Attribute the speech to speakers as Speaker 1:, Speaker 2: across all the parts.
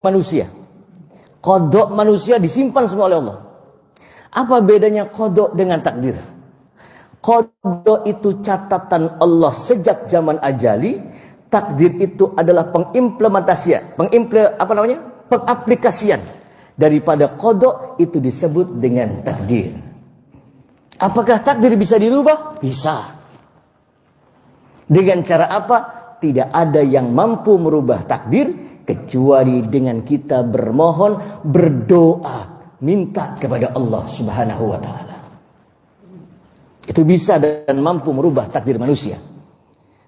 Speaker 1: manusia. Qadha manusia disimpan semua oleh Allah. Apa bedanya qadha dengan takdir? Qadha itu catatan Allah sejak zaman ajali. Takdir itu adalah pengaplikasian daripada qadha, itu disebut dengan takdir. Apakah takdir bisa dirubah? Bisa. Dengan cara apa? Tidak ada yang mampu merubah takdir kecuali dengan kita bermohon, berdoa, minta kepada Allah Subhanahu wa taala. Itu bisa dan mampu merubah takdir manusia.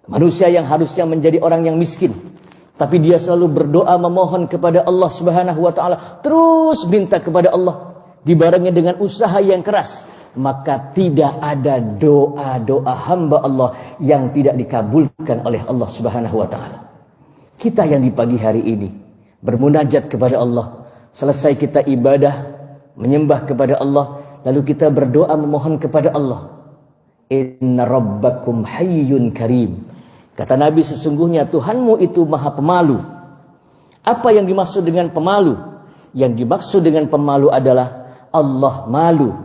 Speaker 1: Manusia yang harusnya menjadi orang yang miskin, tapi dia selalu berdoa memohon kepada Allah Subhanahu wa taala, terus minta kepada Allah, dibarengi dengan usaha yang keras, maka tidak ada doa-doa hamba Allah yang tidak dikabulkan oleh Allah Subhanahu wa taala. Kita yang di pagi hari ini bermunajat kepada Allah, selesai kita ibadah, menyembah kepada Allah, lalu kita berdoa memohon kepada Allah. Inna rabbakum hayyun karim. Kata Nabi, sesungguhnya Tuhanmu itu maha pemalu. Apa yang dimaksud dengan pemalu? Yang dimaksud dengan pemalu adalah Allah malu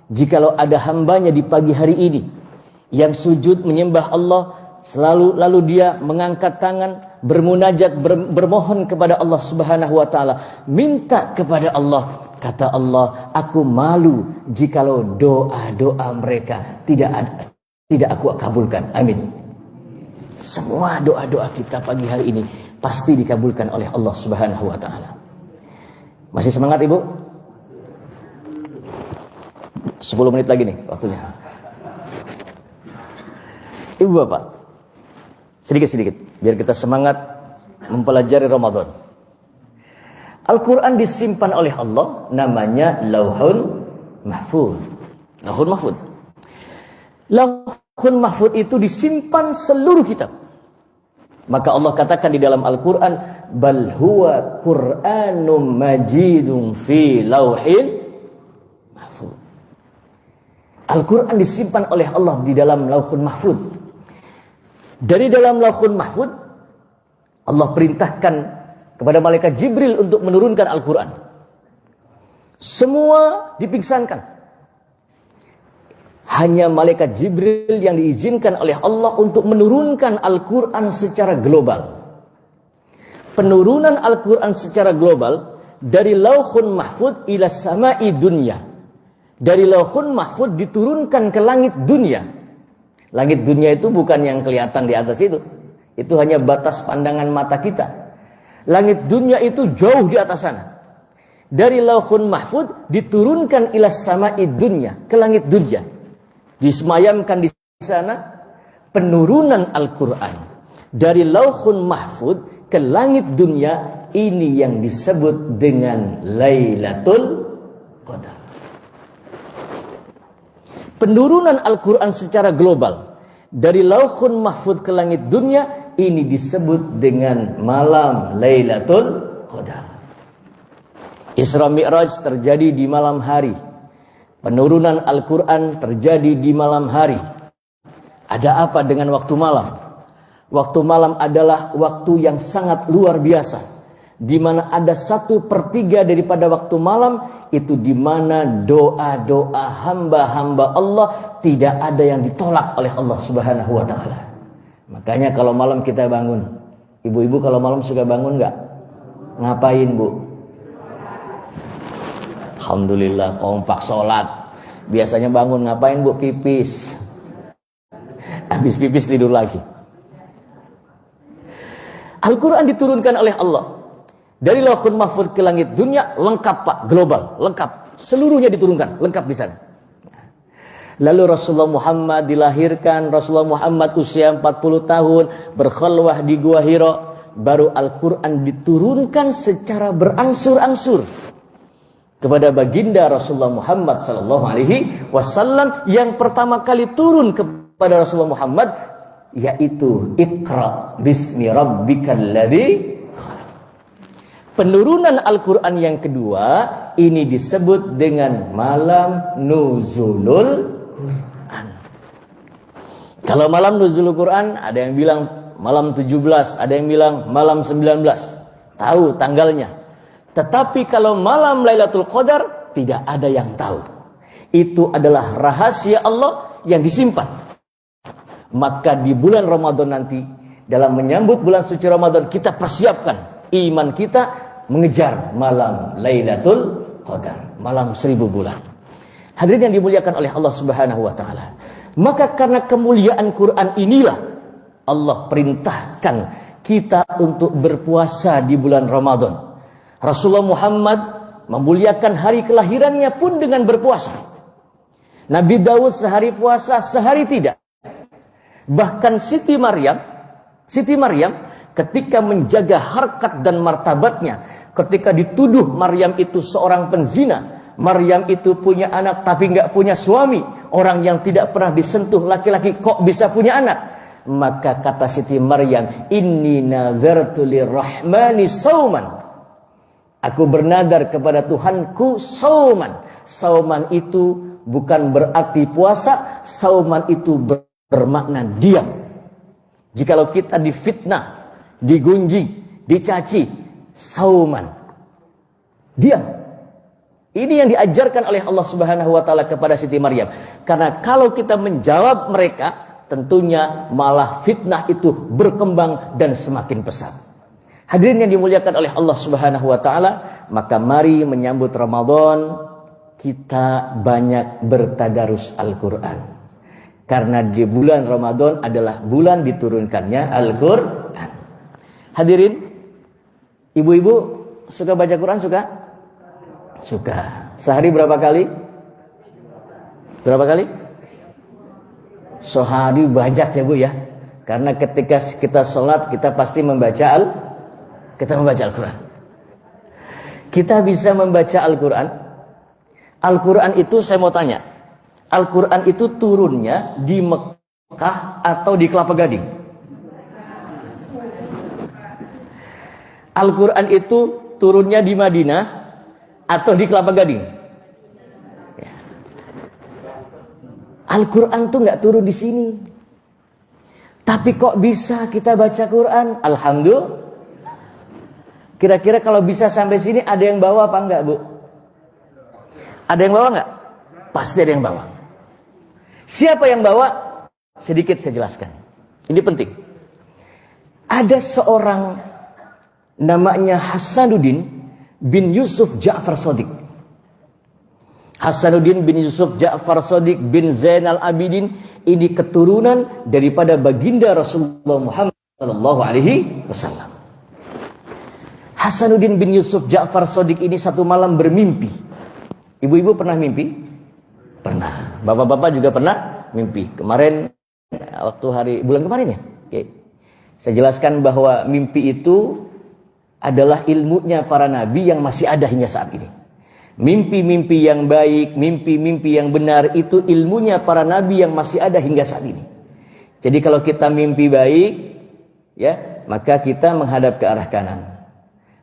Speaker 1: jikalau ada hambanya di pagi hari ini yang sujud menyembah Allah, lalu dia mengangkat tangan, bermunajat, bermohon kepada Allah Subhanahu wa taala, minta kepada Allah. Kata Allah, aku malu jikalau doa-doa mereka tidak aku kabulkan. Amin. Semua doa-doa kita pagi hari ini pasti dikabulkan oleh Allah Subhanahu wa taala. Masih semangat Ibu? 10 menit lagi nih waktunya. Ibu Bapak, sedikit-sedikit biar kita semangat mempelajari Ramadan. Al-Quran disimpan oleh Allah, namanya Lauhun Mahfuz. Lauhun Mahfuz. Lauhun Mahfuz itu disimpan seluruh kitab. Maka Allah katakan di dalam Al-Quran, bal huwa Qur'anum majidun fi lauhin mahfuz. Al-Quran disimpan oleh Allah di dalam Lauhun Mahfuz. Dari dalam Lauhun Mahfuz, Allah perintahkan kepada malaikat Jibril untuk menurunkan Al-Quran. Semua dipingsankan. Hanya malaikat Jibril yang diizinkan oleh Allah untuk menurunkan Al-Quran secara global. Penurunan Al-Quran secara global dari Lauhun Mahfuz ila sama'i dunya. Dari Lauhun Mahfuz diturunkan ke langit dunia. Langit dunia itu bukan yang kelihatan di atas itu. Itu hanya batas pandangan mata kita. Langit dunia itu jauh di atas sana. Dari Lauhun Mahfuz diturunkan ila sama'i dunya, ke langit dunia. Disemayamkan di sana penurunan Al-Quran. Dari Lauhun Mahfuz ke langit dunia, ini yang disebut dengan Lailatul Qadar. Penurunan Al-Quran secara global dari Lauhun Mahfuz ke langit dunia, ini disebut dengan malam Lailatul Qadar. Isra Mi'raj terjadi di malam hari. Penurunan Al-Quran terjadi di malam hari. Ada apa dengan waktu malam? Waktu malam adalah waktu yang sangat luar biasa, di mana ada 1/3 daripada waktu malam itu di mana doa-doa hamba-hamba Allah tidak ada yang ditolak oleh Allah Subhanahu wa taala. Makanya kalau malam kita bangun, ibu-ibu kalau malam suka bangun nggak? Ngapain Bu? Alhamdulillah kompak sholat. Biasanya bangun ngapain Bu? Pipis. Habis pipis tidur lagi. Al-Quran diturunkan oleh Allah dari Lauhun Mahfuz ke langit dunia, lengkap Pak, global, lengkap. Seluruhnya diturunkan, lengkap di sana. Lalu Rasulullah Muhammad dilahirkan, Rasulullah Muhammad usia 40 tahun, berkhalwah di Gua Hira, baru Al-Quran diturunkan secara berangsur-angsur kepada baginda Rasulullah Muhammad SAW, yang pertama kali turun kepada Rasulullah Muhammad, yaitu Iqra bismi rabbikal ladzi. Penurunan Al-Quran yang kedua, ini disebut dengan malam nuzulul Quran. Kalau malam nuzulul Quran, ada yang bilang malam 17, ada yang bilang malam 19. Tahu tanggalnya. Tetapi kalau malam Lailatul Qadar tidak ada yang tahu. Itu adalah rahasia Allah yang disimpan. Maka di bulan Ramadan nanti, dalam menyambut bulan suci Ramadan, kita persiapkan iman kita mengejar malam Lailatul Qadar, malam 1000 bulan. Hadirin yang dimuliakan oleh Allah Subhanahu wa taala. Maka karena kemuliaan Quran inilah Allah perintahkan kita untuk berpuasa di bulan Ramadan. Rasulullah Muhammad memuliakan hari kelahirannya pun dengan berpuasa. Nabi Daud sehari puasa, sehari tidak. Bahkan Siti Maryam ketika menjaga harkat dan martabatnya, ketika dituduh Maryam itu seorang penzina, Maryam itu punya anak tapi nggak punya suami, orang yang tidak pernah disentuh laki-laki kok bisa punya anak? Maka kata Siti Maryam, inni nazartu lirrahmani sauman. Aku bernadar kepada Tuhanku sauman. Sauman itu bukan berarti puasa, sauman itu bermakna diam. Jikalau kita difitnah, digunjing, dicaci, sauman, diam. Ini yang diajarkan oleh Allah Subhanahu wa taala kepada Siti Maryam. Karena kalau kita menjawab mereka, tentunya malah fitnah itu berkembang dan semakin pesat. Hadirin yang dimuliakan oleh Allah Subhanahu wa taala, maka mari menyambut Ramadan kita banyak bertadarus Al-Qur'an. Karena di bulan Ramadan adalah bulan diturunkannya Al-Qur'an. Hadirin, ibu-ibu suka baca Quran suka? Suka. Sehari berapa kali? Berapa kali? Sehari banyak ya Bu ya. Karena ketika kita sholat kita pasti membaca Al-Quran. Kita bisa membaca Al-Quran. Al-Quran itu saya mau tanya, Al-Quran itu turunnya di Mekah atau di Kelapa Gading? Al-Quran itu turunnya di Madinah atau di Kelapa Gading? Ya. Al-Quran tuh nggak turun di sini. Tapi kok bisa kita baca Quran? Alhamdulillah. Kira-kira kalau bisa sampai sini ada yang bawa apa enggak, Bu? Ada yang bawa enggak? Pasti ada yang bawa. Siapa yang bawa? Sedikit saya jelaskan. Ini penting. Ada seorang namanya Hasanuddin bin Yusuf Ja'far Shadiq. Hasanuddin bin Yusuf Ja'far Shadiq bin Zainal Abidin, ini keturunan daripada baginda Rasulullah Muhammad sallallahu alaihi wasallam. Hasanuddin bin Yusuf Ja'far Shadiq ini satu malam bermimpi. Ibu-ibu pernah mimpi? Pernah. Bapak-bapak juga pernah mimpi. Kemarin waktu bulan kemarin ya. Oke. Saya jelaskan bahwa mimpi itu adalah ilmunya para nabi yang masih ada hingga saat ini. Mimpi-mimpi yang baik, mimpi-mimpi yang benar itu ilmunya para nabi yang masih ada hingga saat ini. Jadi kalau kita mimpi baik, ya, maka kita menghadap ke arah kanan.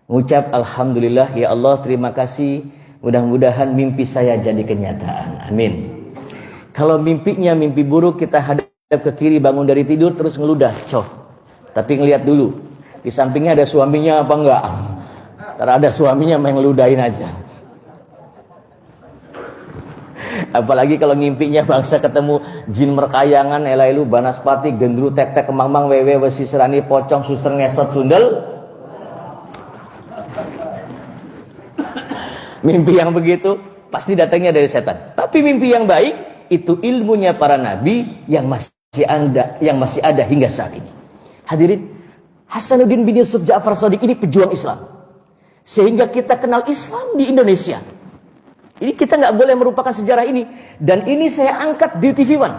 Speaker 1: Mengucap alhamdulillah, ya Allah terima kasih. Mudah-mudahan mimpi saya jadi kenyataan. Amin. Kalau mimpinya mimpi buruk, kita hadap ke kiri, bangun dari tidur terus ngeludah, coh. Tapi ngelihat dulu di sampingnya ada suaminya apa enggak. Karena ada suaminya main ngeludahin aja. Apalagi kalau ngimpinya bangsa ketemu jin merkayangan, elailu, banaspati, gendru, tek-tek, kemang-mang, wewe, wesi, serani, pocong, suster, ngesot, sundel. Mimpi yang begitu pasti datangnya dari setan. Tapi mimpi yang baik itu ilmunya para nabi yang masih ada hingga saat ini. Hadirin, Hasanuddin bin Yusuf Ja'far Shadiq ini pejuang Islam. Sehingga kita kenal Islam di Indonesia. Ini kita nggak boleh merupakan sejarah ini. Dan ini saya angkat di TV One.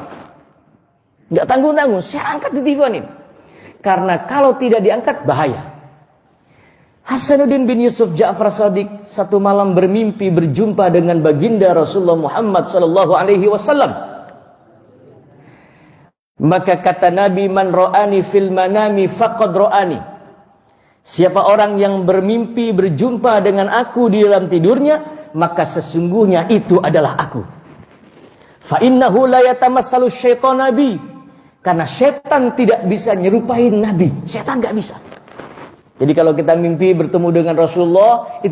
Speaker 1: Nggak tanggung-tanggung, saya angkat di TV One ini. Karena kalau tidak diangkat bahaya. Hasanuddin bin Yusuf Ja'far Shadiq satu malam bermimpi berjumpa dengan baginda Rasulullah Muhammad sallallahu alaihi wasallam. Maka kata Nabi, man ra'ani fil manami faqad ra'ani. Siapa orang yang bermimpi berjumpa dengan aku di dalam tidurnya, maka sesungguhnya itu adalah aku. Fa innahu la yatamassalu syaitan nabi. Karena setan tidak bisa nyerupai nabi. Setan enggak bisa. Jadi kalau kita mimpi bertemu dengan Rasulullah, itu